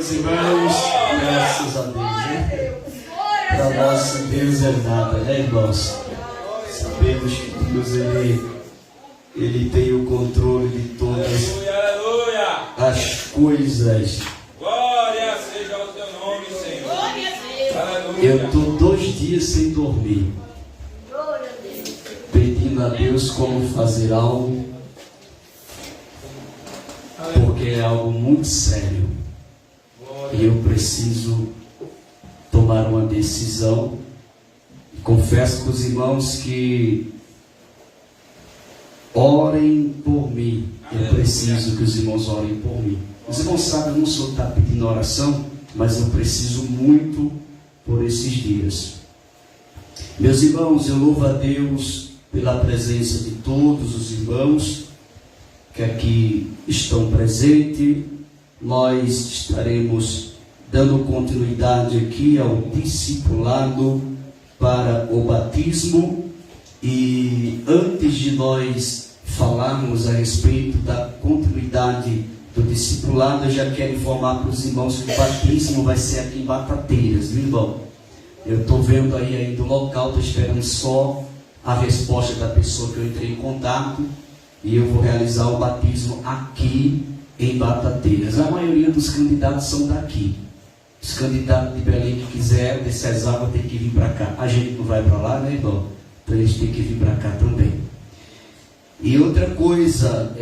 meus irmãos? Graças a Deus, né? Para nosso Deus é nada, né, irmãos? Sabemos que Deus, Ele tem o controle de todas as coisas. Glória seja o teu nome, Senhor. Glória a Deus. Eu estou 2 dias sem dormir, pedindo a Deus como fazer algo, porque é algo muito sério e eu preciso tomar uma decisão. Confesso para os irmãos que orem por mim. Eu preciso que os irmãos orem por mim. Os irmãos sabem, eu não sou estar pedindo oração, mas eu preciso muito por esses dias. Meus irmãos, eu louvo a Deus pela presença de todos os irmãos que aqui estão presentes. Nós estaremos dando continuidade aqui ao discipulado para o batismo. E antes de nós falarmos a respeito da continuidade do discipulado, eu já quero informar para os irmãos que o batismo vai ser aqui em Batateiras, viu, irmão? Eu estou vendo aí ainda o local, estou esperando só a resposta da pessoa que eu entrei em contato, e eu vou realizar o batismo aqui em Batateiras. A maioria dos candidatos são daqui. Os candidatos de Belém que quiserem descer as águas tem que vir para cá. A gente não vai para lá, né, irmão? Então eles têm que vir para cá também. E outra coisa,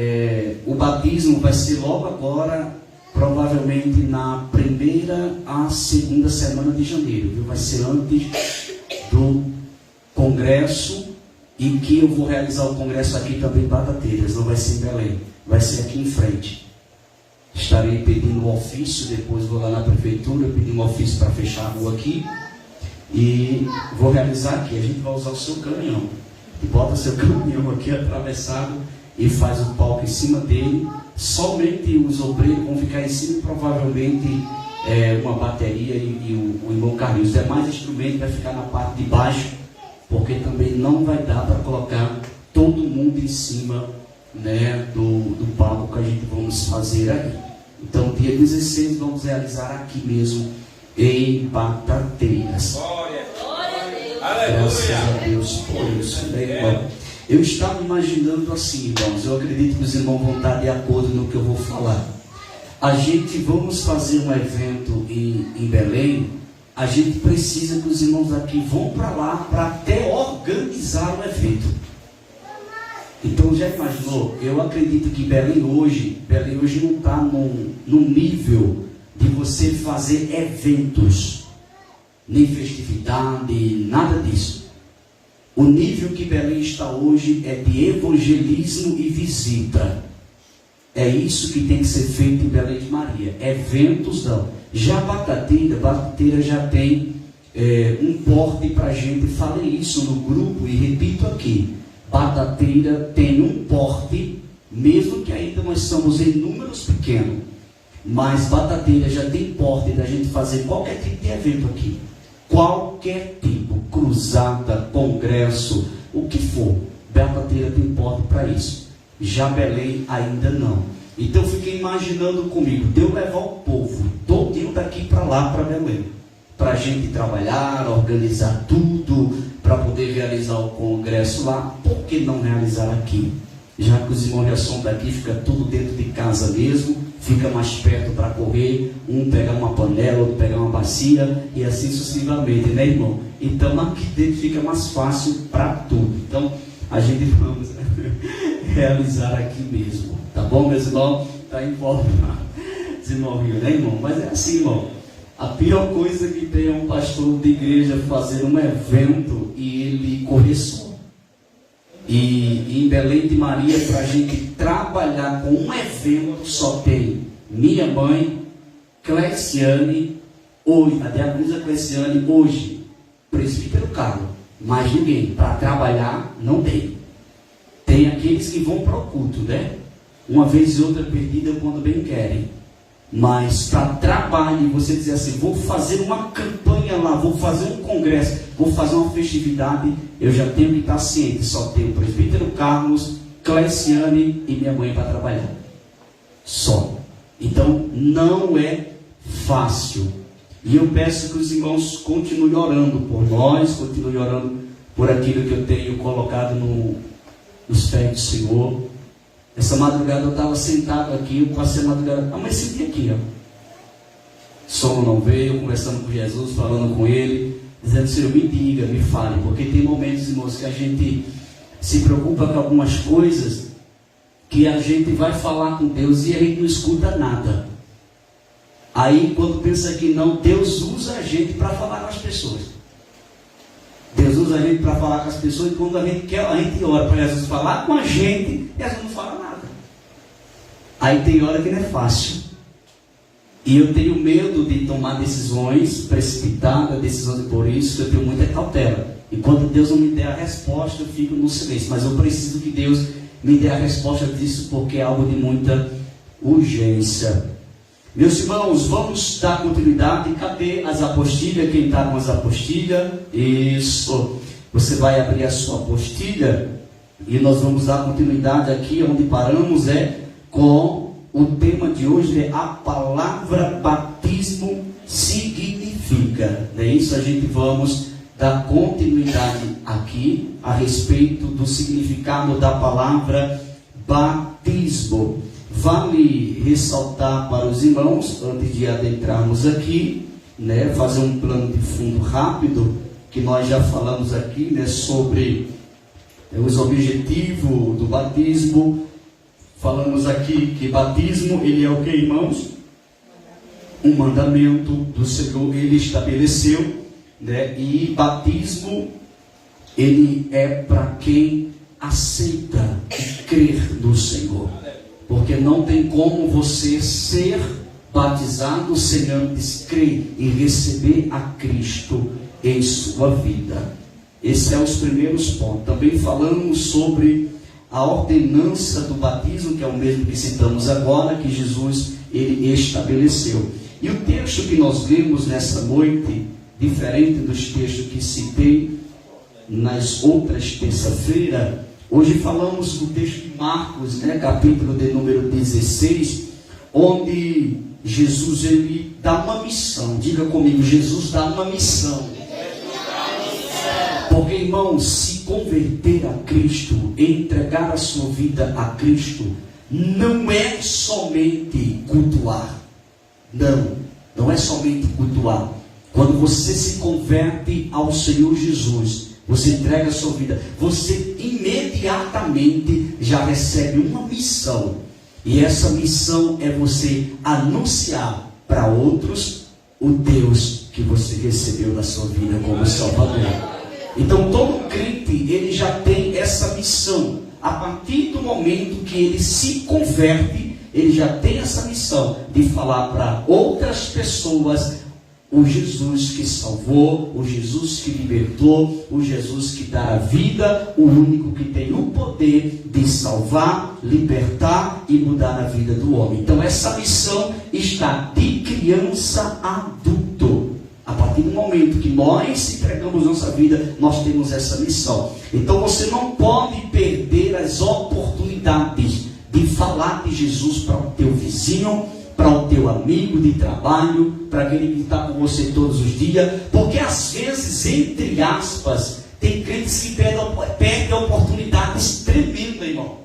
o batismo vai ser logo agora, provavelmente na 1ª à 2ª semana de janeiro, viu? Vai ser antes do congresso, e que eu vou realizar o congresso aqui também em Batateiras, não vai ser em Belém, vai ser aqui em frente. Estarei pedindo um ofício, depois vou lá na prefeitura pedir um ofício para fechar a rua aqui, e vou realizar aqui. A gente vai usar o seu caminhão, e bota seu caminhão aqui atravessado e faz o palco em cima dele. Somente os obreiros vão ficar em cima, e provavelmente uma bateria e o irmão Carlinhos. Os demais instrumentos vai ficar na parte de baixo, porque também não vai dar para colocar todo mundo em cima, né, do palco que a gente vamos fazer aí. Então, dia 16 vamos realizar aqui mesmo em Batateiras. Glória. Graças a Deus por isso, né, irmão? Eu estava imaginando assim, irmãos, eu acredito que os irmãos vão estar de acordo no que eu vou falar. A gente vamos fazer um evento em Belém. A gente precisa que os irmãos aqui vão para lá para até organizar o evento. Então, já imaginou? Eu acredito que Belém hoje não está num nível de você fazer eventos, nem festividade, nada disso. O nível que Belém está hoje é de evangelismo e visita. É isso que tem que ser feito em Belém de Maria. Eventos não. Já Batateira já tem um porte para a gente. Falei isso no grupo e repito aqui. Batateira tem um porte, mesmo que ainda nós somos em números pequenos. Mas Batateira já tem porte da gente fazer qualquer tipo de evento aqui. Qualquer tipo, cruzada, congresso, o que for. Batateira tem porte para isso. Já Belém ainda não. Então eu fiquei imaginando comigo, de eu levar o povo todinho daqui para lá, para Belém, para a gente trabalhar, organizar tudo, para poder realizar o congresso lá. Por que não realizar aqui? Já que os irmãos já são daqui, fica tudo dentro de casa mesmo, fica mais perto para correr, um pegar uma panela, outro pegar uma bacia, e assim sucessivamente, né, irmão? Então aqui dentro fica mais fácil para tudo. Então a gente vamos realizar aqui mesmo. Tá bom, meus irmãos? Está informado. Os irmãos riram, né, irmão? Mas é assim, irmão. A pior coisa que tem é um pastor de igreja fazer um evento e ele correr só. E em Belém de Maria, para a gente trabalhar com um evento, só tem minha mãe, Cleciane, hoje, a diaconisa Cleciane, hoje, presbítero Carlos. Mais ninguém. Para trabalhar, não tem. Tem aqueles que vão para o culto, né? Uma vez e outra perdida quando bem querem. Mas para trabalho, você dizer assim, vou fazer uma campanha lá, vou fazer um congresso, vou fazer uma festividade, eu já tenho que estar ciente. Só tenho o presbítero Carlos, Cleciane e minha mãe para trabalhar. Só. Então não é fácil. E eu peço que os irmãos continuem orando por nós, continuem orando por aquilo que eu tenho colocado nos pés do Senhor. Essa madrugada eu estava sentado aqui, eu passei a madrugada, amanheci aqui, ó. Sono não veio, conversando com Jesus, falando com Ele, dizendo: Senhor, me diga, me fale, porque tem momentos, irmãos, que a gente se preocupa com algumas coisas, que a gente vai falar com Deus e a gente não escuta nada. Aí, quando pensa que não, Deus usa a gente para falar com as pessoas. Deus usa a gente para falar com as pessoas, e quando a gente quer, a gente ora para Jesus falar com a gente, e Jesus não fala nada. Aí tem hora que não é fácil. E eu tenho medo de tomar decisões precipitadas, decisões, e por isso eu tenho muita cautela. Enquanto Deus não me der a resposta, eu fico no silêncio. Mas eu preciso que Deus me dê a resposta disso, porque é algo de muita urgência. Meus irmãos, vamos dar continuidade. Cadê as apostilhas? Quem está com as apostilhas? Isso. Você vai abrir a sua apostilha e nós vamos dar continuidade aqui. Onde paramos com o tema de hoje, a palavra batismo significa. É isso, a gente vamos dar continuidade aqui a respeito do significado da palavra batismo. Vale ressaltar para os irmãos, antes de adentrarmos aqui, fazer um plano de fundo rápido, que nós já falamos aqui, sobre os objetivos do batismo. Falamos aqui que batismo, ele é o que, irmãos? Um mandamento do Senhor, ele estabeleceu, e batismo, ele é para quem aceita e crer no Senhor. Porque não tem como você ser batizado sem antes crer e receber a Cristo em sua vida. Esses são os primeiros pontos. Também falamos sobre a ordenança do batismo, que é o mesmo que citamos agora, que Jesus ele estabeleceu. E o texto que nós lemos nessa noite, diferente dos textos que citei nas outras terça-feira, hoje falamos do texto de Marcos, capítulo de número 16, onde Jesus ele dá uma missão. Diga comigo, Jesus dá uma missão. Porque, irmão, se converter a Cristo, entregar a sua vida a Cristo, não é somente cultuar. Não é somente cultuar. Quando você se converte ao Senhor Jesus, você entrega a sua vida, você imediatamente já recebe uma missão. E essa missão é você anunciar para outros o Deus que você recebeu na sua vida como Salvador. Então todo crente, ele já tem essa missão. A partir do momento que ele se converte, ele já tem essa missão de falar para outras pessoas o Jesus que salvou, o Jesus que libertou, o Jesus que dá a vida, o único que tem o poder de salvar, libertar e mudar a vida do homem. Então essa missão está de criança a adulto. A partir do momento que nós entregamos nossa vida, nós temos essa missão. Então você não pode perder as oportunidades de falar de Jesus para o teu vizinho, para o teu amigo de trabalho, para aquele que está com você todos os dias, porque às vezes, entre aspas, tem crentes que perdem oportunidades tremendas, irmão,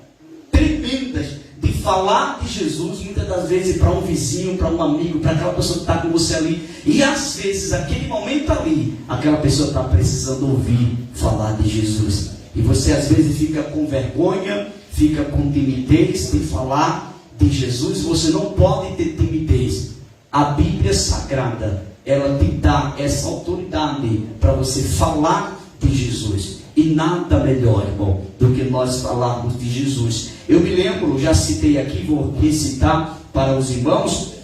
tremendas, de falar de Jesus, muitas das vezes para um vizinho, para um amigo, para aquela pessoa que está com você ali, e às vezes, aquele momento ali, aquela pessoa está precisando ouvir falar de Jesus, e você às vezes fica com vergonha, fica com timidez de falar de Jesus. Você não pode ter timidez. A Bíblia Sagrada, ela te dá essa autoridade para você falar de Jesus. E nada melhor, irmão, do que nós falarmos de Jesus. Eu me lembro, já citei aqui, vou recitar para os irmãos,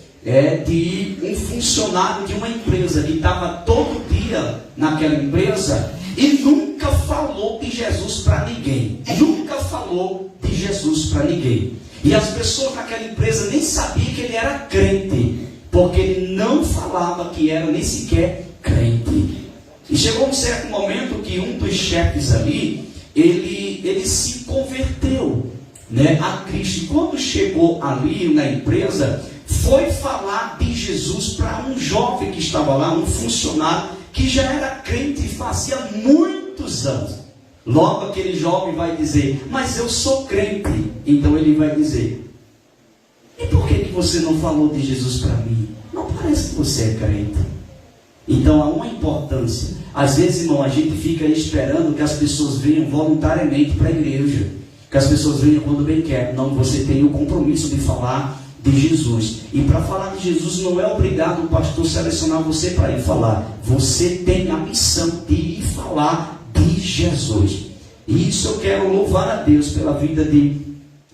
de um funcionário de uma empresa que estava todo dia naquela empresa e nunca falou de Jesus para ninguém. Nunca falou de Jesus para ninguém. E as pessoas naquela empresa nem sabiam que ele era crente, porque ele não falava que era nem sequer crente. E chegou um certo momento que um dos chefes ali, ele se converteu, a Cristo. E quando chegou ali na empresa, foi falar de Jesus para um jovem que estava lá, um funcionário que já era crente fazia muitos anos. Logo aquele jovem vai dizer: mas eu sou crente. Então ele vai dizer: e por que você não falou de Jesus para mim? Não parece que você é crente. Então há uma importância. Às vezes, irmão, a gente fica esperando que as pessoas venham voluntariamente para a igreja, que as pessoas venham quando bem quer. Não, você tem o compromisso de falar de Jesus. E para falar de Jesus não é obrigado o pastor selecionar você para ir falar. Você tem a missão de ir falar de Jesus. E isso eu quero louvar a Deus pela vida de,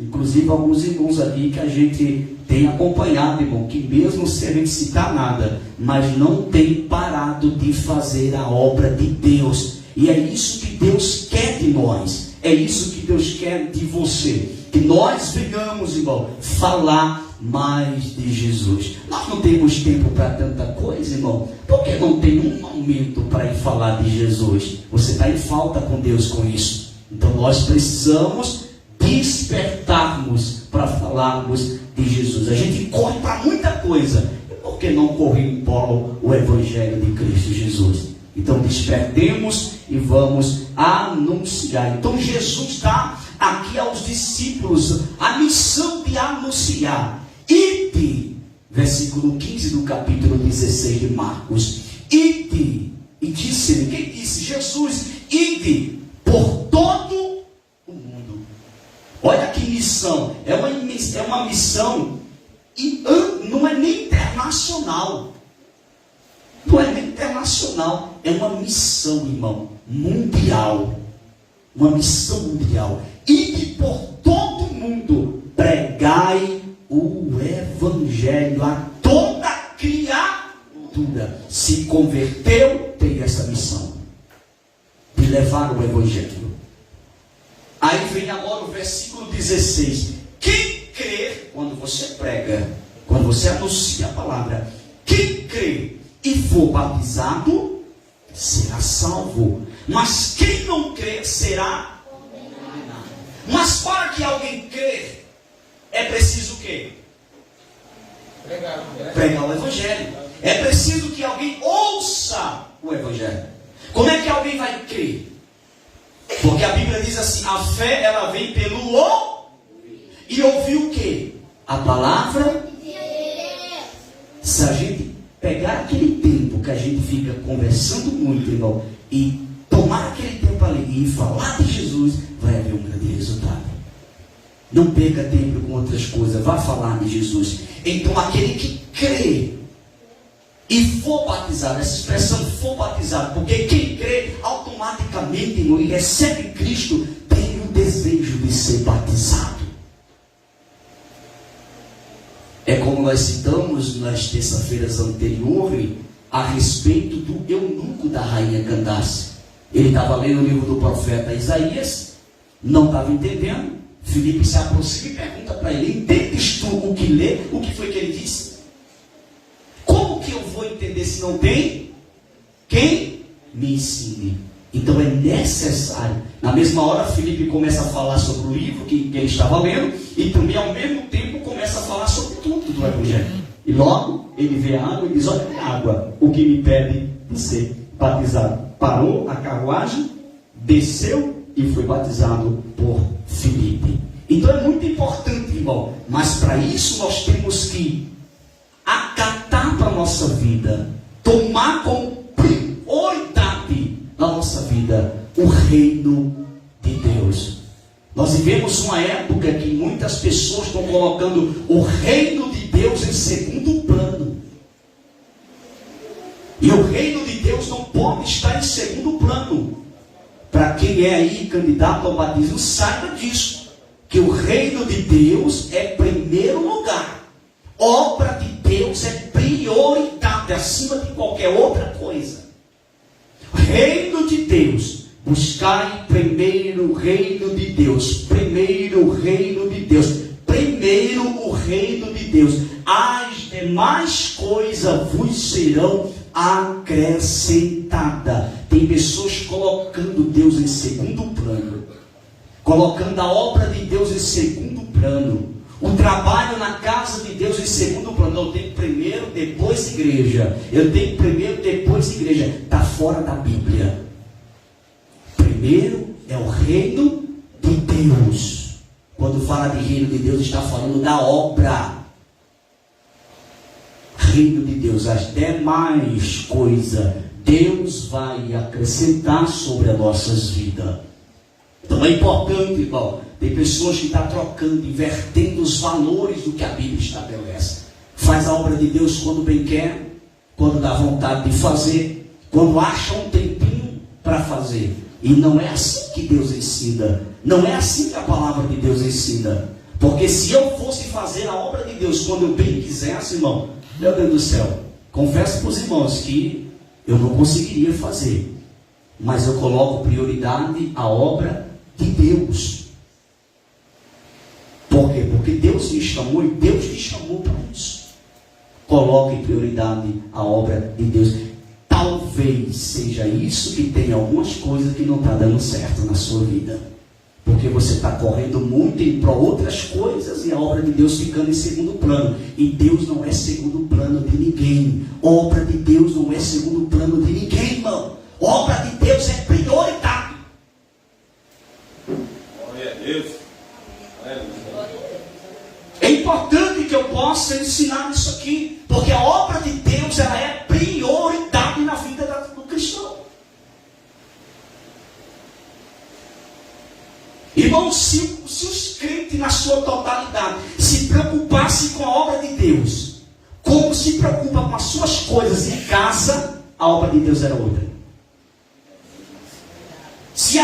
inclusive, alguns irmãos ali que a gente tem acompanhado, irmão, que mesmo sem a gente citar nada, mas não tem parado de fazer a obra de Deus. E é isso que Deus quer de nós. É isso que Deus quer de você. Que nós venhamos, irmão, falar mais de Jesus. Nós não temos tempo para tanta coisa, irmão. Porque não tem um momento para ir falar de Jesus. Você está em falta com Deus com isso. Então nós precisamos despertarmos para falarmos de Jesus. A gente corre para muita coisa. E por que não correr em prol o Evangelho de Cristo Jesus? Então despertemos e vamos anunciar. Então Jesus dá aqui aos discípulos a missão de anunciar. Ide, versículo 15 do capítulo 16 de Marcos. Ide, e disse-lhe, quem disse? Jesus, ide por todo o mundo. Olha que missão, é uma missão, e não é nem internacional. Não é nem internacional, é uma missão, irmão, mundial. Uma missão mundial. Ide por todo o mundo, pregai o Evangelho a toda criatura. Se converteu, tem essa missão de levar o Evangelho. Aí vem agora o versículo 16. Quem crer, quando você prega, quando você anuncia a palavra, quem crer e for batizado, será salvo. Mas quem não crer, será condenado. Mas para que alguém crer, é preciso o quê? Pregar o Evangelho. É preciso que alguém ouça o Evangelho. Como é que alguém vai crer? Porque a Bíblia diz assim: a fé, ela vem pelo ouvir. E ouvir o quê? A palavra de Deus. Se a gente pegar aquele tempo que a gente fica conversando muito, irmão, e tomar aquele tempo ali e falar de Jesus, vai haver um grande resultado. Não perca tempo com outras coisas, vá falar de Jesus. Então aquele que crê e for batizado, essa expressão for batizado, porque quem crê automaticamente, irmão, e recebe Cristo, tem o desejo de ser batizado. É como nós citamos nas terça-feiras anteriores a respeito do eunuco da rainha Candace. Ele estava lendo o livro do profeta Isaías, não estava entendendo. Filipe se aproxima e pergunta para ele: entendes tu o que lê? O que foi que ele disse? Como que eu vou entender se não tem quem me ensine? Então é necessário. Na mesma hora, Filipe começa a falar sobre o livro que ele estava lendo, e também ao mesmo tempo começa a falar sobre tudo do Evangelho. E logo ele vê a água e diz: olha a água, o que me pede de ser batizado. Parou a carruagem, desceu e foi batizado por Filipe. Então é muito importante, irmão. Mas para isso nós temos que acatar para a nossa vida, tomar como prioridade na nossa vida o reino de Deus. Nós vivemos uma época que muitas pessoas estão colocando o reino de Deus em segundo plano. E o reino de Deus não pode estar em segundo plano. Para quem é aí candidato ao batismo, saiba disso, que o reino de Deus é primeiro lugar. Obra de Deus é prioridade acima de qualquer outra coisa. Reino de Deus, buscai primeiro o reino de Deus. Primeiro o reino de Deus. Primeiro o reino de Deus. As demais coisas vos serão acrescentadas. Tem pessoas colocando Deus em segundo plano, colocando a obra de Deus em segundo plano, O trabalho na casa de Deus em segundo plano. Eu tenho primeiro, depois igreja. Eu tenho primeiro, depois igreja. Está fora da Bíblia. Primeiro é o reino de Deus. Quando fala de reino de Deus, está falando da obra. Reino de Deus. As demais coisas Deus vai acrescentar sobre as nossas vidas. Então é importante, irmão. Tem pessoas que estão trocando, invertendo os valores do que a Bíblia estabelece. Faz a obra de Deus quando bem quer, quando dá vontade de fazer, quando acha um tempinho para fazer. E não é assim que Deus ensina. Não é assim que a palavra de Deus ensina. Porque se eu fosse fazer a obra de Deus quando eu bem quisesse, irmão, meu Deus do céu, confesso para os irmãos que eu não conseguiria fazer. Mas eu coloco prioridade à obra de Deus. Por quê? Porque Deus me chamou e Deus te chamou para isso. Coloque prioridade à obra de Deus. Talvez seja isso que tem algumas coisas que não está dando certo na sua vida. Porque você está correndo muito em prol outras coisas e a obra de Deus ficando em segundo plano. E Deus não é segundo plano de ninguém. A obra de Deus não é segundo plano de ninguém, irmão. A obra de Deus é prioridade. Glória a Deus. É importante que eu possa ensinar isso aqui, porque a obra de Deus ela é prioridade na vida do cristão. Irmão, se os crentes na sua totalidade se preocupassem com a obra de Deus, como se preocupa com as suas coisas em casa, a obra de Deus era outra. Se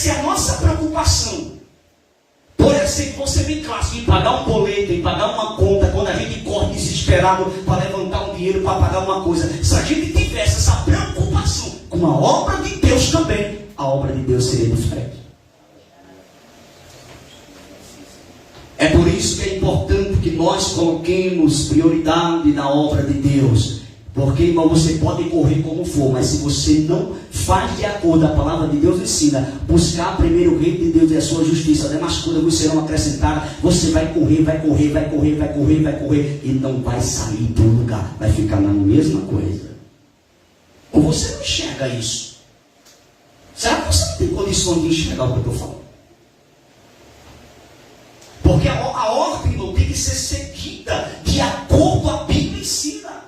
a nossa preocupação, por exemplo, você vem clássico em pagar um boleto, em pagar uma conta, quando a gente corre desesperado para levantar um dinheiro para pagar uma coisa, se a gente tivesse essa preocupação com a obra de Deus também, a obra de Deus seria diferente. É por isso que é importante que nós coloquemos prioridade na obra de Deus. Porque, irmão, você pode correr como for, mas se você não faz de acordo, a palavra de Deus ensina, buscar primeiro o reino de Deus e a sua justiça, demais coisas vos serão acrescentadas, você vai correr, e não vai sair do lugar, vai ficar na mesma coisa. Ou você não enxerga isso? Será que você não tem condições de enxergar o que eu estou falando? Porque a ordem não tem que ser seguida de acordo com a Bíblia ensina.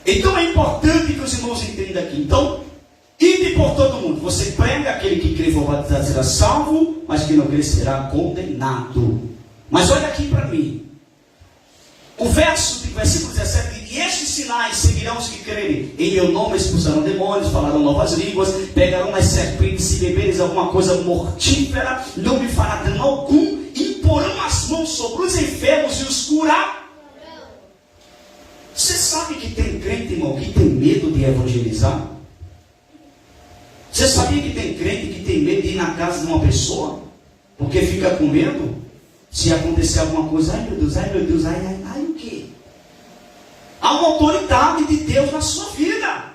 Então é importante que os irmãos entendam aqui. Então, ide por todo mundo. Você prega, aquele que crê e for batizado será salvo, mas que não crê será condenado. Mas olha aqui para mim. O versículo 17 diz: e estes sinais seguirão os que crerem. Em meu nome expulsarão demônios, falarão novas línguas, pegarão as serpentes, se beberes alguma coisa mortífera, não me fará dano algum, imporão as mãos sobre os enfermos e os curarão. Você sabe que tem crente, irmão, que tem medo de evangelizar? Você sabia que tem crente que tem medo de ir na casa de uma pessoa? Porque fica com medo? Se acontecer alguma coisa, ai meu Deus, ai o quê? Há uma autoridade de Deus na sua vida.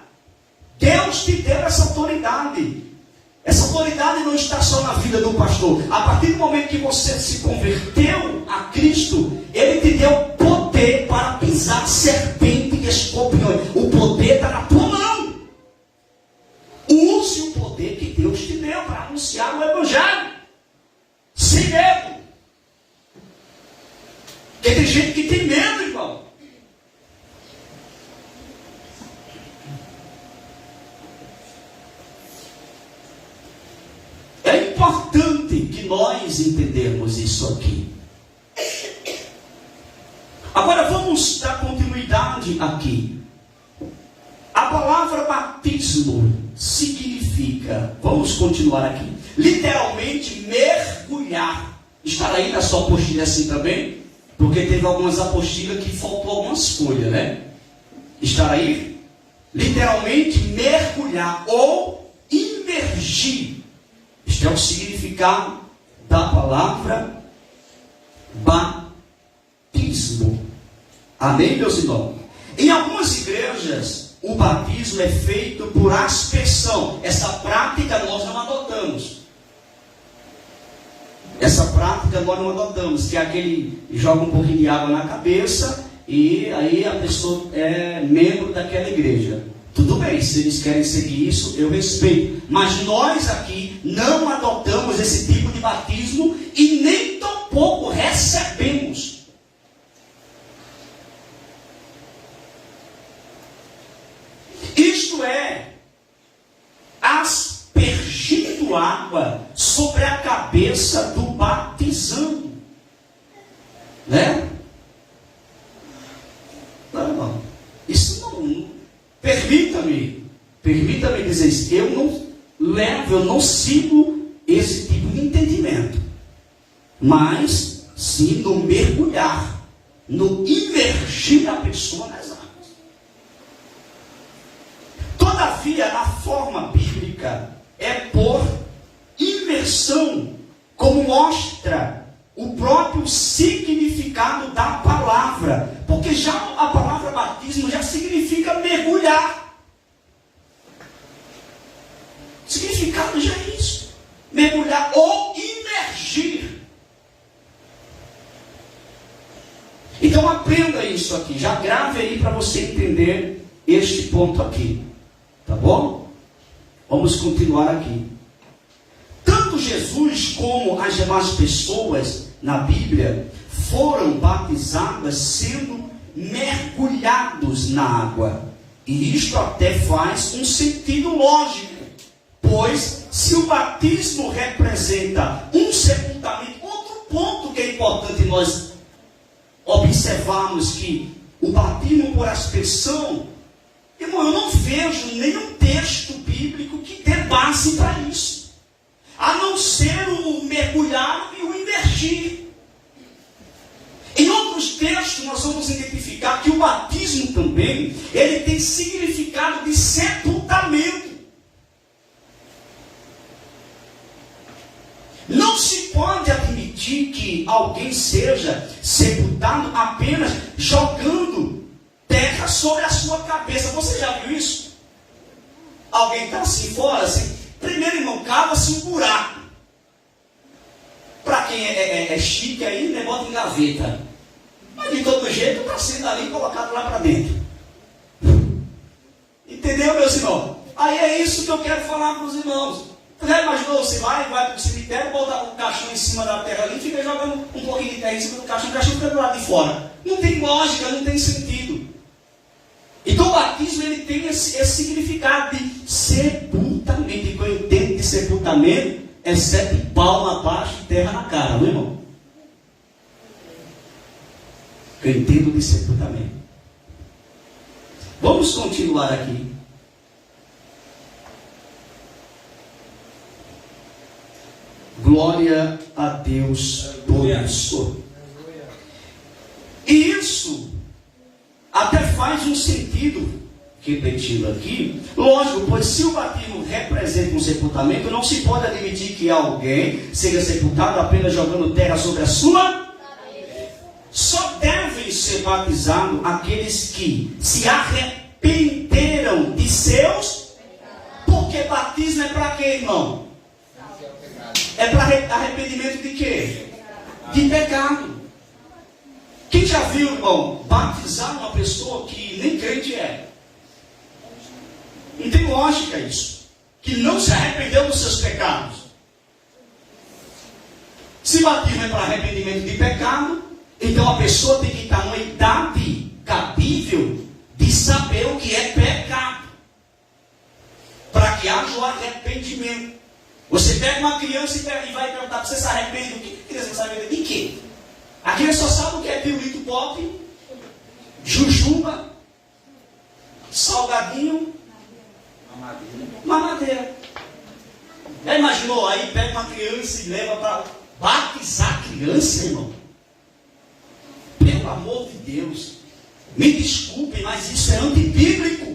Deus te deu essa autoridade. Essa autoridade não está só na vida do pastor. A partir do momento que você se converteu a Cristo, Ele te deu poder para pisar serpente e escorpiões. O poder está na tua mão. Use o poder que Deus te deu para anunciar o Evangelho. Sem medo. Porque tem gente que tem medo, irmão. É importante que nós entendermos isso aqui. Agora vamos dar continuidade aqui. A palavra batismo significa, vamos continuar aqui, literalmente mergulhar. Está aí na sua apostila assim também? Porque teve algumas apostilas que faltou algumas folhas, né? Está aí? Literalmente mergulhar ou imergir. Este é o significado da palavra batismo. Amém, meus irmãos? Em algumas igrejas, o batismo é feito por aspersão. Essa prática nós não adotamos. Essa prática nós não adotamos, que é aquele joga um pouquinho de água na cabeça e aí a pessoa é membro daquela igreja. Tudo bem, se eles querem seguir isso, eu respeito. Mas nós aqui não adotamos esse tipo de batismo e nem tampouco recebemos. Isto é, aspergindo água sobre a cabeça do batizando. Né? Não. Isso não. Permita-me dizer isso. Eu não sigo esse tipo de entendimento. Mas, sim, no mergulhar, no imergir a pessoa nas águas. Todavia, a forma bíblica é por imersão, como mostra o próprio significado da palavra. Porque já a palavra batismo já significa mergulhar. O significado já é isso. Mergulhar ou imergir. Então aprenda isso aqui. Já grave aí para você entender este ponto aqui. Tá bom? Vamos continuar aqui. Tanto Jesus como as demais pessoas na Bíblia foram batizadas sendo mergulhados na água. E isto até faz um sentido lógico. Pois, se o batismo representa um sepultamento, outro ponto que é importante nós observarmos que o batismo por aspersão, irmão, eu não vejo nenhum texto bíblico que dê base para isso. A não ser o mergulhar e o imergir. Em outros textos nós vamos identificar que o batismo também, ele tem significado de sepultamento. Não se pode admitir que alguém seja sepultado apenas jogando terra sobre a sua cabeça. Você já viu isso? Alguém está assim fora, assim, primeiro, irmão, cava-se um buraco. Para quem é chique aí, né, bota em gaveta. Mas de todo jeito está sendo ali colocado lá para dentro. Entendeu, meus irmãos? Aí é isso que eu quero falar para os irmãos. Você já imaginou, você vai para o cemitério, bota um caixão em cima da terra ali e fica jogando um pouquinho de terra em cima do caixão, o caixão fica do lado de fora. Não tem lógica, não tem sentido. Então o batismo ele tem esse significado de sepultamento. E o que eu entendo de sepultamento é 7 palmas abaixo e terra na cara, não é, irmão? O que eu entendo de sepultamento. Vamos continuar aqui. Glória a Deus Todo-Poderoso. E isso até faz um sentido, repetindo aqui, lógico, pois se o batismo representa um sepultamento, não se pode admitir que alguém seja sepultado apenas jogando terra sobre a sua. Só devem ser batizados aqueles que se arrependeram de seus. Porque batismo é para quê, irmão? É para arrependimento de quê? De pecado. Quem já viu, irmão, batizar uma pessoa que nem crente é? Não tem lógica isso. Que não se arrependeu dos seus pecados. Se batismo é para arrependimento de pecado, então a pessoa tem que estar numa idade cabível de saber o que é pecado. Para que haja o arrependimento. Você pega uma criança e vai perguntar, você se arrepende do que? A criança se arrepende de quê? A criança só sabe o que é pirulito pop, jujuba, salgadinho, mamadeira. Já imaginou? Aí pega uma criança e leva para batizar a criança, irmão? Pelo amor de Deus, me desculpem, mas isso é antibíblico.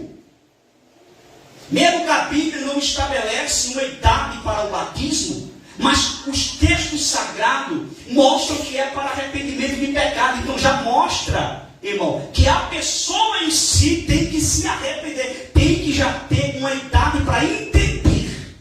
Mesmo que a Bíblia não estabelece uma idade para o batismo, mas os textos sagrados mostram que é para arrependimento de pecado. Então já mostra, irmão, que a pessoa em si tem que se arrepender, tem que já ter uma idade para entender.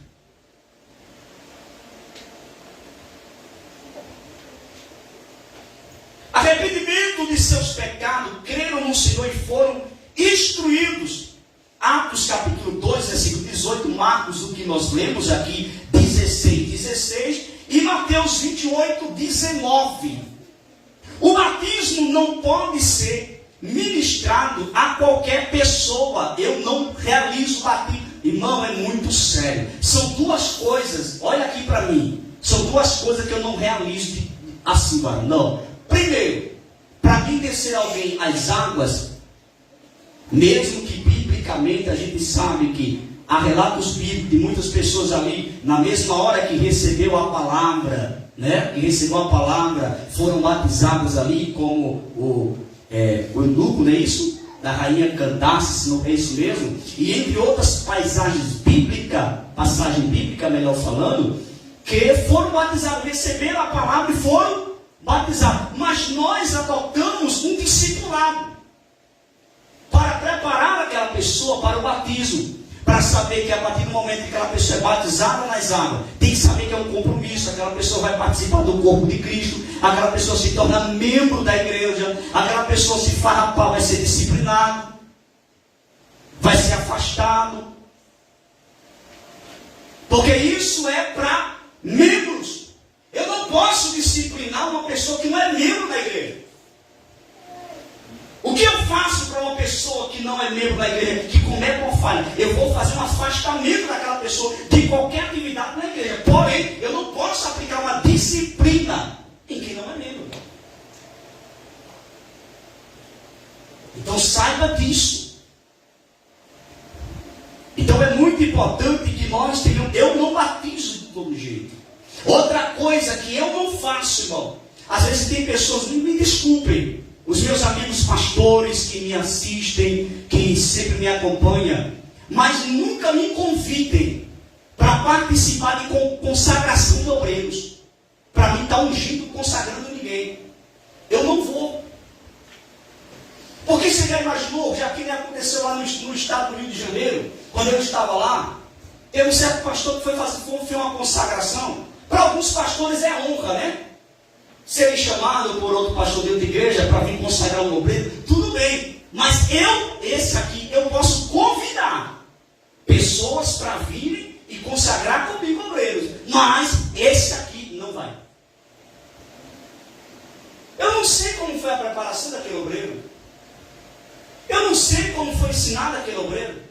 pecados, creram no Senhor e foram instruídos. Atos capítulo 2, versículo 18, Marcos, o que nós lemos aqui, 16, e Mateus 28, 19. O batismo não pode ser ministrado a qualquer pessoa. Eu não realizo batismo. Irmão, é muito sério. São duas coisas, olha aqui para mim. São duas coisas que eu não realizo assim, mano. Não. Primeiro, para mim descer alguém às águas, mesmo que biblicamente a gente sabe que há relatos bíblicos de muitas pessoas ali, na mesma hora que recebeu a palavra, né? Que recebeu a palavra, foram batizados ali, como o eunuco, não é isso? Da rainha Candace, se não é isso mesmo? E entre outras passagem bíblica, melhor falando, que foram batizados, receberam a palavra e foram batizados. Mas nós adotamos um discipulado para preparar aquela pessoa para o batismo. Para saber que a partir do momento que aquela pessoa é batizada nas águas, tem que saber que é um compromisso. Aquela pessoa vai participar do corpo de Cristo, aquela pessoa se torna membro da igreja, aquela pessoa se farrapar, vai ser disciplinado, vai ser afastado. Porque isso é para membros. Eu não posso disciplinar uma pessoa que não é membro da igreja. O que eu faço para uma pessoa que não é membro da igreja, que comete uma falha? Eu vou fazer um afastamento daquela pessoa de qualquer atividade na igreja. Porém, eu não posso aplicar uma disciplina em quem não é membro. Então saiba disso. Então é muito importante que nós tenhamos. Eu não batizo de todo jeito. Outra coisa que eu não faço, irmão. Às vezes tem pessoas, me desculpem, os meus amigos pastores que me assistem, que sempre me acompanham, mas nunca me convidem para participar de consagração de obreiros. Para mim está ungindo, consagrando ninguém. Eu não vou. Porque você já imaginou, já que aconteceu lá no estado do Rio de Janeiro, quando eu estava lá, teve um certo pastor que foi uma consagração. Para alguns pastores é honra, né? Serem chamados por outro pastor de outra igreja para vir consagrar um obreiro, tudo bem. Mas esse aqui, eu posso convidar pessoas para virem e consagrar comigo obreiros. Mas esse aqui não vai. Eu não sei como foi a preparação daquele obreiro. Eu não sei como foi ensinado aquele obreiro.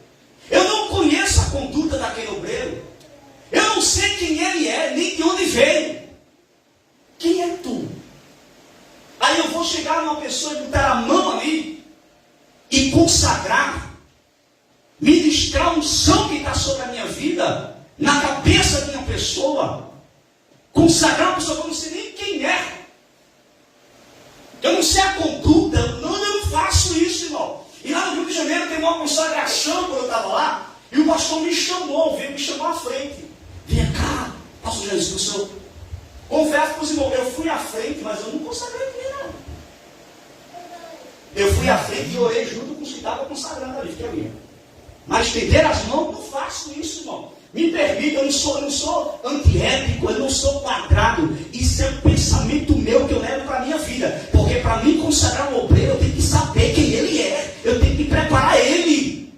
Eu não conheço a conduta daquele obreiro. Eu não sei quem ele é, nem de onde veio. Quem é tu? Aí eu vou chegar numa pessoa e botar a mão ali e consagrar, ministrar a unção que está sobre a minha vida, na cabeça da minha pessoa, consagrar uma pessoa que eu não sei nem quem é. Eu não sei a conduta, eu não faço isso, irmão. E lá no Rio de Janeiro tem uma consagração quando eu estava lá, e o pastor me chamou, veio me chamar à frente. Vem cá, pastor Jesus, o senhor. Confesso para os irmãos, eu fui à frente, mas eu não consagrei ninguém, não. Eu fui à frente e orei junto com os que estavam consagrando ali, que é minha. Mas estender as mãos, não faço isso, irmão. Me permita, eu não sou antiético, eu não sou quadrado. Isso é um pensamento meu que eu levo para a minha vida. Porque para mim consagrar um obreiro, eu tenho que saber quem ele é. Eu tenho que preparar ele.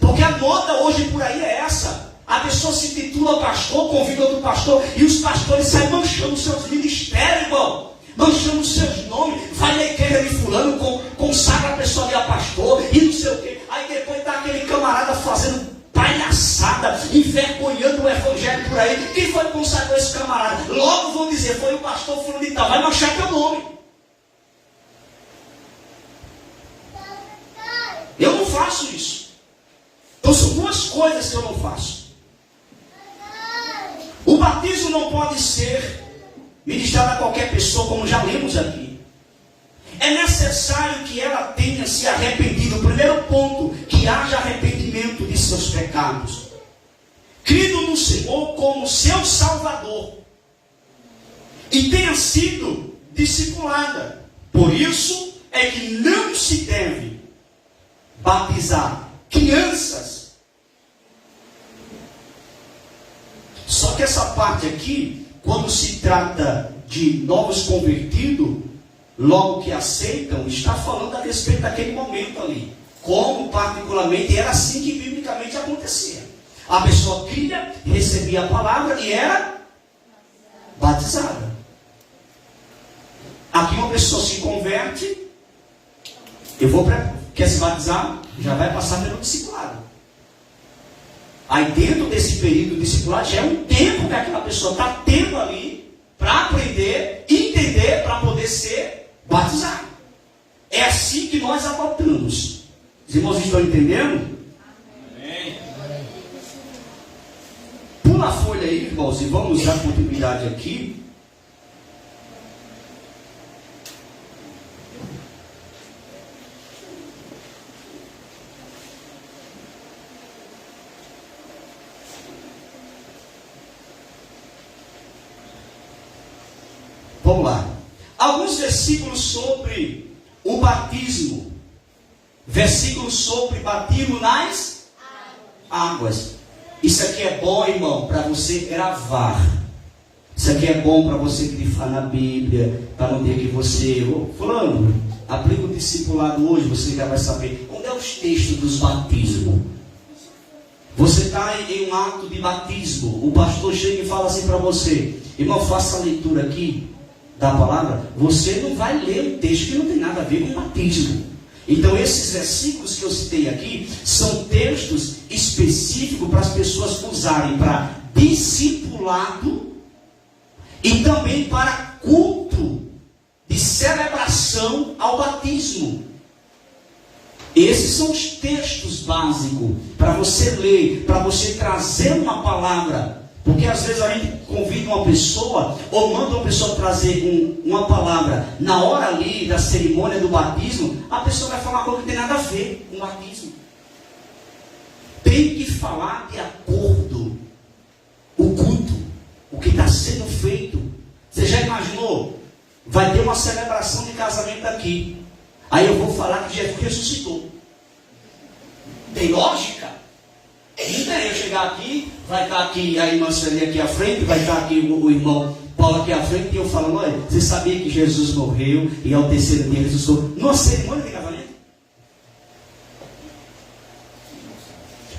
Porque a moda hoje por aí é essa. A pessoa se titula pastor, convida outro pastor, e os pastores saem manchando os seus ministérios, irmão. Manchando os seus nomes. Vai na igreja de fulano, consagra a pessoa ali a pastor, e não sei o quê. Aí depois está aquele camarada fazendo palhaçada, envergonhando o evangelho por aí. Quem foi que consagrou esse camarada? Logo vão dizer, foi o pastor fulano e tal. Vai manchar teu nome. Eu não faço isso. Então são duas coisas que eu não faço. O batismo não pode ser ministrado a qualquer pessoa, como já lemos aqui. É necessário que ela tenha se arrependido. O primeiro ponto, que haja arrependimento de seus pecados. Crido no Senhor como seu Salvador. E tenha sido discipulada. Por isso é que não se deve batizar crianças. Só que essa parte aqui, quando se trata de novos convertidos, logo que aceitam, está falando a respeito daquele momento ali. Como particularmente era assim que biblicamente acontecia. A pessoa cria, recebia a palavra e era batizada. Aqui uma pessoa se converte, quer se batizar, já vai passar pelo discipulado. Aí dentro desse período discipulado já é um tempo que aquela pessoa está tendo ali para aprender, entender, para poder ser batizado. É assim que nós adotamos. Os irmãos estão entendendo? Amém. Pula a folha aí, irmãos, e vamos dar continuidade aqui. Vamos lá. Alguns versículos sobre o batismo. Versículos sobre batismo nas águas. Isso aqui é bom, irmão, para você gravar. Isso aqui é bom para você grifar na Bíblia, para não ter que você... Fulano, aplica o discipulado hoje, você já vai saber. Onde é os textos dos batismos? Você está em um ato de batismo. O pastor chega e fala assim para você: irmão, faça a leitura aqui da palavra. Você não vai ler um texto que não tem nada a ver com batismo. Então esses versículos que eu citei aqui são textos específicos para as pessoas usarem para discipulado e também para culto de celebração ao batismo. Esses são os textos básicos para você ler, para você trazer uma palavra. Porque às vezes a gente convida uma pessoa ou manda uma pessoa trazer uma palavra. Na hora ali da cerimônia do batismo, a pessoa vai falar uma coisa que não tem nada a ver com o batismo. Tem que falar de acordo o culto, o que está sendo feito. Você já imaginou? Vai ter uma celebração de casamento aqui. Aí eu vou falar que Jesus ressuscitou. Tem lógica? Não tem eu chegar aqui, vai estar aqui a irmã Celia aqui à frente, vai estar aqui o irmão Paulo aqui à frente, e eu falando: olha, você sabia que Jesus morreu e ao terceiro dia ressuscitou? Numa cerimônia de casamento.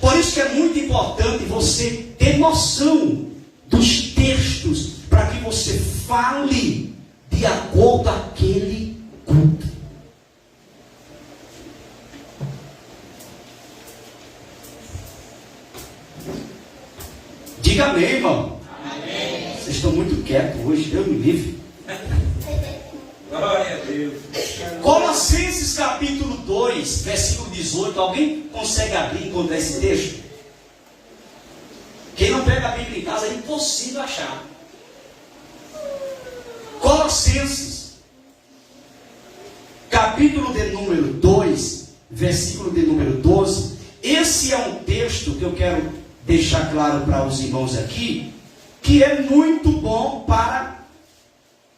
Por isso que é muito importante você ter noção dos textos, para que você fale de acordo àquele culto. Diga amém, irmão. Amém. Vocês estão muito quietos hoje, Deus me livre. Glória a Deus. Colossenses capítulo 2, versículo 18. Alguém consegue abrir e encontrar esse texto? Quem não pega a Bíblia em casa é impossível achar. Colossenses capítulo de número 2, versículo de número 12. Esse é um texto que eu quero deixar claro para os irmãos aqui, que é muito bom para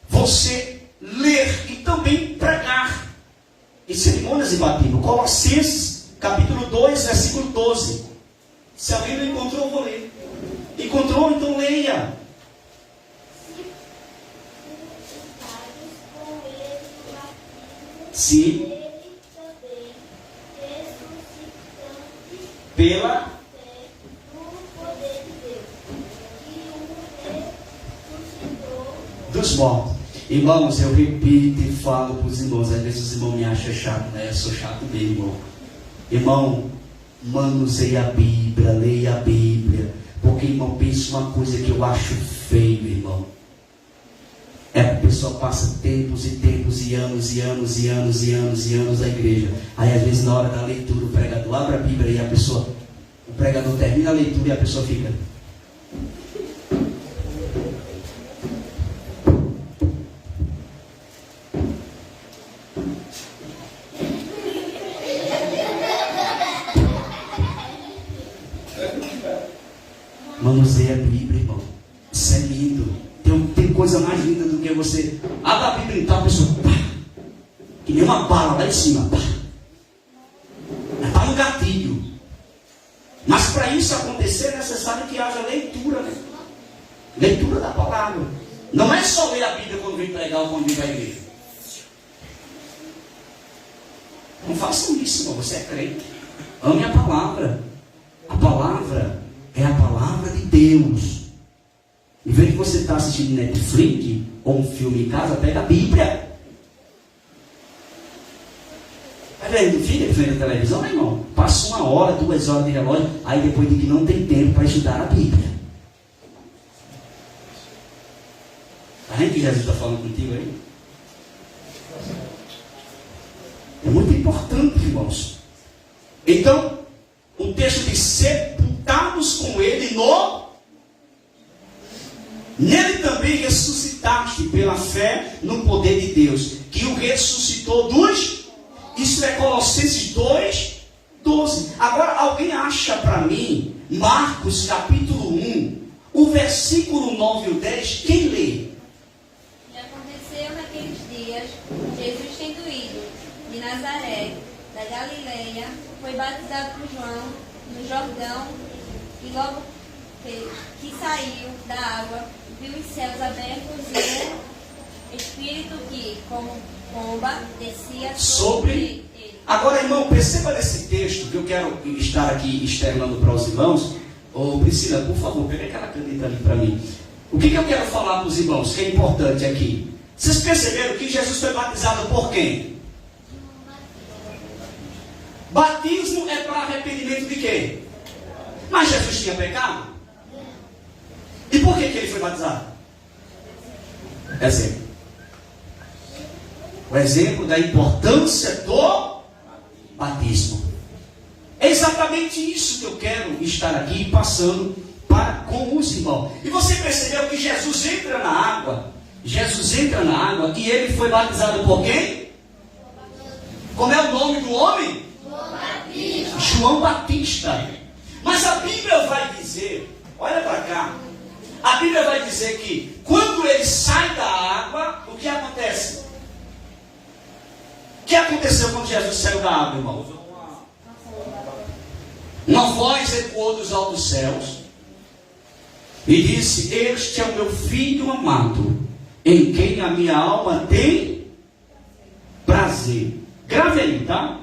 você ler e também pregar em cerimônias de batismo. Colossenses capítulo 2, versículo 12. Se alguém não encontrou, eu vou ler. Encontrou? Então leia. Sim. Pela dos mortos. Irmãos, eu repito e falo para os irmãos, às vezes os irmãos me acham chato, né? Eu sou chato mesmo, irmão. Irmão, manuseie a Bíblia, leia a Bíblia, porque, irmão, pensa uma coisa que eu acho feio, irmão. É que a pessoa passa tempos e tempos e anos e anos e anos e anos e anos na igreja. Aí às vezes na hora da leitura o pregador abre a Bíblia e a pessoa, o pregador termina a leitura e a pessoa fica... Manuseia a Bíblia, irmão. Isso é lindo. Tem coisa mais linda do que você abre a Bíblia e tal, a pessoa, pá, que nem uma bala lá em cima, pá. Está no gatilho. Mas para isso acontecer é necessário que haja leitura, né? Leitura da palavra. Não é só ler a Bíblia quando vem pregar ou quando vem para a igreja. Não façam isso, irmão. Você é crente. Ame a palavra. A palavra é a palavra de Deus. Em vez de você estar assistindo Netflix ou um filme em casa, pega a Bíblia. Vai vendo filho, frente à televisão, né, irmão? Passa 1 hora, 2 horas de relógio, aí depois diz que não tem tempo para estudar a Bíblia. Tá vendo que Jesus está falando contigo aí? É muito importante, irmãos. Então, o texto diz: sepultados com ele nele também ressuscitaste pela fé no poder de Deus, que o ressuscitou dos... Isso é Colossenses 2:12. Agora, alguém acha para mim, Marcos capítulo 1, o versículo 9 e o 10, quem lê? E aconteceu naqueles dias, Jesus tendo ido de Nazaré, da Galileia, foi batizado por João no Jordão, e logo que saiu da água, viu os céus abertos e o Espírito que, como pomba, descia sobre ele. Agora, irmão, perceba nesse texto que eu quero estar aqui externando para os irmãos. Ô Priscila, por favor, pega aquela caneta ali para mim. O que eu quero falar para os irmãos, que é importante aqui? Vocês perceberam que Jesus foi batizado por quem? Batismo é para arrependimento de quê? Mas Jesus tinha pecado? E por que ele foi batizado? Exemplo. O exemplo da importância do batismo. É exatamente isso que eu quero estar aqui passando com os irmãos. E você percebeu que Jesus entra na água. Jesus entra na água e ele foi batizado por quem? Como é o nome do homem? João Batista. Mas a Bíblia vai dizer, olha para cá, a Bíblia vai dizer que quando ele sai da água, o que acontece? O que aconteceu quando Jesus saiu da água, irmão? Uma voz ecoou dos altos céus e disse: este é o meu filho amado, em quem a minha alma tem prazer. Grave aí, tá?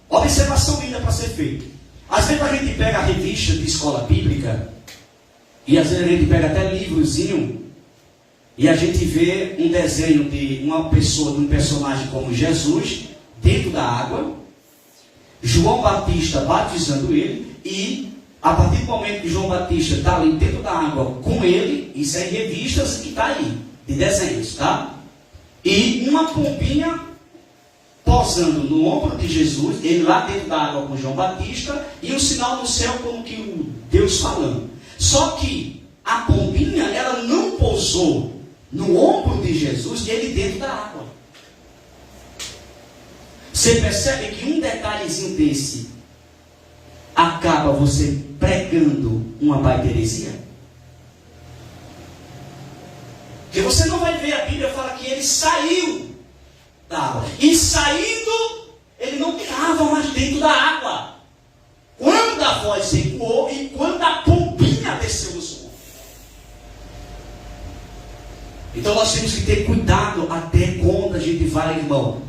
Observação linda para ser feita. Às vezes a gente pega a revista de escola bíblica, e às vezes a gente pega até livrozinho, e a gente vê um desenho de uma pessoa, de um personagem como Jesus, dentro da água, João Batista batizando ele, e a partir do momento que João Batista está ali dentro da água com ele, isso é em revistas que está aí, de desenhos, tá? E uma pombinha posando no ombro de Jesus, ele lá dentro da água com João Batista, e um sinal no céu como que o Deus falando. Só que a pombinha, ela não pousou no ombro de Jesus e ele dentro da água. Você percebe que um detalhezinho desse acaba você pregando uma baita heresia? Porque você não vai ver, a Bíblia fala que ele saiu da água. E saindo, ele não estava mais dentro da água. Quando a voz ecoou e quando a pombinha desceu no som. Então nós temos que ter cuidado até quando a gente vai, irmão,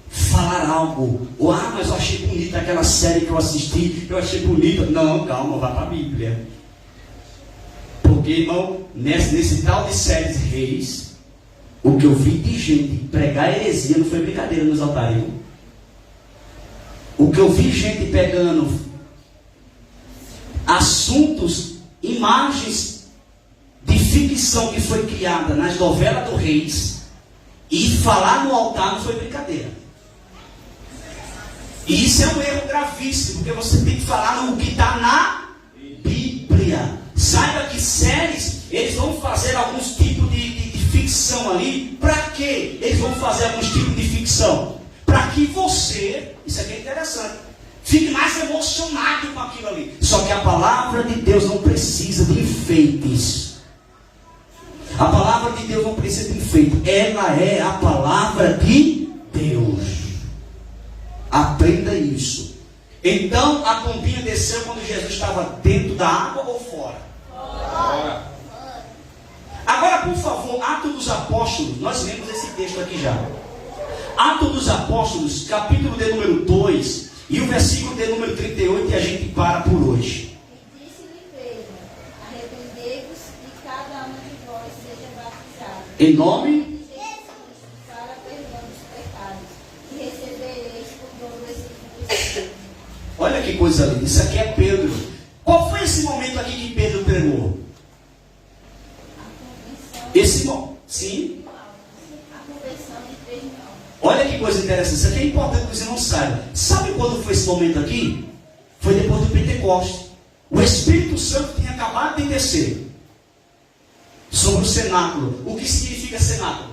falar algo. Ou, mas eu achei bonita aquela série que eu assisti, eu achei bonita. Não, calma, vá para a Bíblia. Porque, irmão, nesse tal de séries reis, o que eu vi de gente pregar heresia não foi brincadeira nos altares, irmão. O que eu vi gente pegando assuntos, imagens de ficção que foi criada nas novelas do Reis e falar no altar não foi brincadeira. E isso é um erro gravíssimo, porque você tem que falar no que está na Bíblia. Saiba que séries, eles vão fazer alguns tipos de ficção ali. Para quê? Eles vão fazer alguns tipos de ficção para que você, isso aqui é interessante, fique mais emocionado com aquilo ali. Só que a palavra de Deus não precisa de enfeites. A palavra de Deus não precisa de enfeite. Ela é a palavra de Deus. Aprenda isso. Então a pombinha desceu quando Jesus estava dentro da água ou fora? Fora. Agora, por favor, Atos dos Apóstolos. Nós lemos esse texto aqui já. Atos dos Apóstolos, capítulo de número 2, e o versículo de número 38, e a gente para por hoje. E disse-lhe Pedro: arrependei-vos e cada um de vós seja batizado Em nome de Jesus Cristo para perdão dos pecados, e recebereis o dom do Espírito Santo. Olha que coisa linda, isso aqui é Pedro. Qual foi esse momento aqui que Pedro pregou? Esse momento, sim. A conversão de 3 mil. Olha que coisa interessante, isso aqui é importante que você não saiba. Sabe quando foi esse momento aqui? Foi depois do Pentecostes. O Espírito Santo tinha acabado de descer sobre o cenáculo. O que significa cenáculo?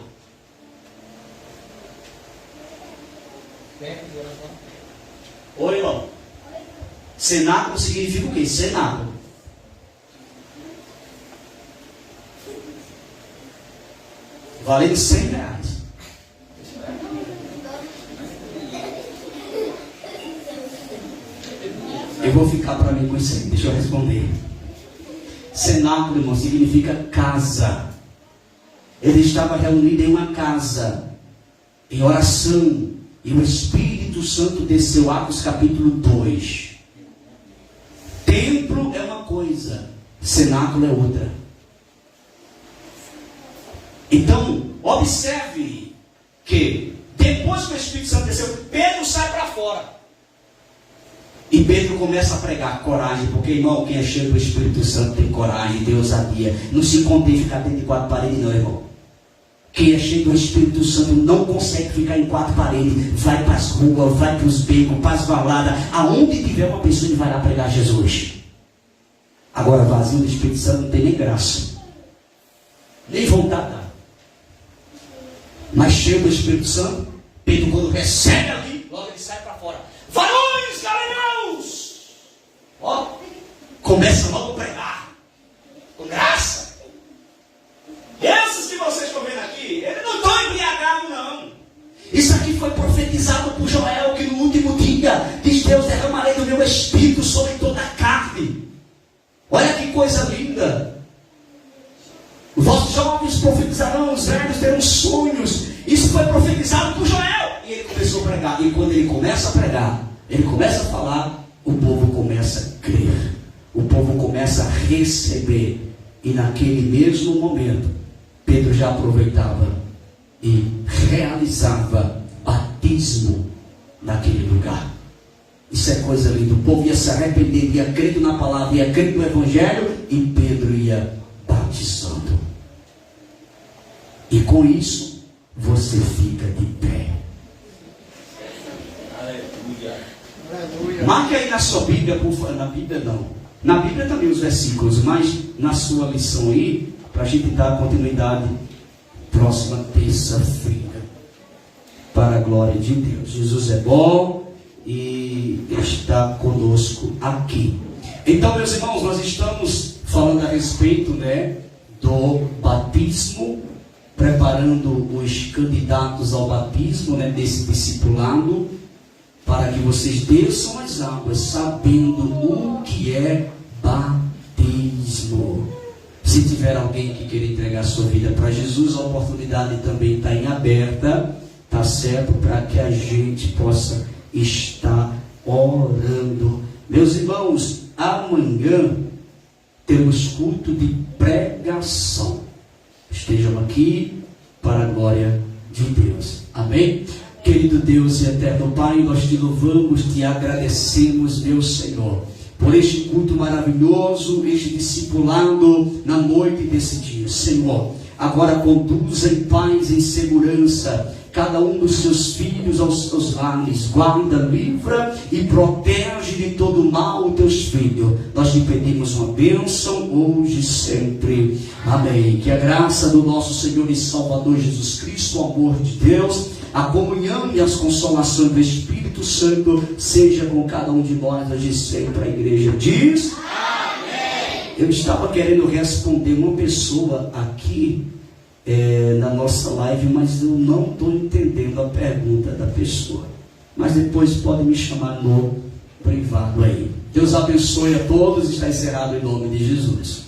Oi, irmão. Cenáculo significa o quê? Cenáculo. Valendo R$100. Eu vou ficar para mim com isso aí, deixa eu responder. Cenáculo, irmão, significa casa. Ele estava reunido em uma casa, em oração, e o Espírito Santo desceu. Atos capítulo 2. Templo é uma coisa, cenáculo é outra. Então, observe que depois que o Espírito Santo desceu, Pedro sai para fora. E Pedro começa a pregar coragem, porque, irmão, quem é cheio do Espírito Santo tem coragem, tem ousadia. Não se contém ficar dentro de 4 paredes, não, irmão. Quem é cheio do Espírito Santo não consegue ficar em 4 paredes. Vai para as ruas, vai para os becos, para as baladas. Aonde tiver uma pessoa, ele vai lá pregar Jesus. Agora, vazio do Espírito Santo não tem nem graça, nem vontade. Mas cheio do Espírito Santo, Pedro, quando recebe ali, logo ele sai para fora. Varões galileus! Ó, começa logo a pregar, com graça. Esses que vocês estão vendo aqui, eles não estão embriagados, não. Isso aqui foi profetizado por Joel, que no último dia diz: Deus, derramarei do meu Espírito sobre toda a carne. Olha que coisa linda. Os vossos jovens profetizarão, os velhos terão sonhos. Isso foi profetizado por Joel. E ele começou a pregar. E quando ele começa a pregar, ele começa a falar, o povo começa a crer. O povo começa a receber. E naquele mesmo momento, Pedro já aproveitava e realizava batismo naquele lugar. Isso é coisa linda. O povo ia se arrepender, ia crendo na palavra, ia crendo no Evangelho, e Pedro ia batizando. E com isso, você fica de pé. Aleluia. Marque aí na sua Bíblia, por favor. Na Bíblia não. Na Bíblia também os versículos, mas na sua lição aí, para a gente dar continuidade próxima terça-feira. Para a glória de Deus. Jesus é bom e está conosco aqui. Então, meus irmãos, nós estamos falando a respeito, do batismo, preparando os candidatos ao batismo, desse discipulado, para que vocês desçam as águas sabendo o que é batismo. Se tiver alguém que queira entregar sua vida para Jesus, a oportunidade também está em aberta, tá certo? Para que a gente possa estar orando. Meus irmãos, amanhã temos culto de pregação. Estejam aqui para a glória de Deus. Amém? Querido Deus e eterno Pai, nós te louvamos, te agradecemos, meu Senhor, por este culto maravilhoso, este discipulado na noite desse dia. Senhor, agora conduza em paz, em segurança, cada um dos seus filhos aos seus lares. Guarda, livra e protege de todo mal os teus filhos. Nós te pedimos uma bênção hoje e sempre. Amém. Que a graça do nosso Senhor e Salvador Jesus Cristo, o amor de Deus, a comunhão e as consolações do Espírito Santo seja com cada um de nós hoje e sempre. A igreja diz: amém. Eu estava querendo responder uma pessoa aqui na nossa live, mas eu não estou entendendo a pergunta da pessoa. Mas depois pode me chamar no privado aí. Deus abençoe a todos. Está encerrado em nome de Jesus.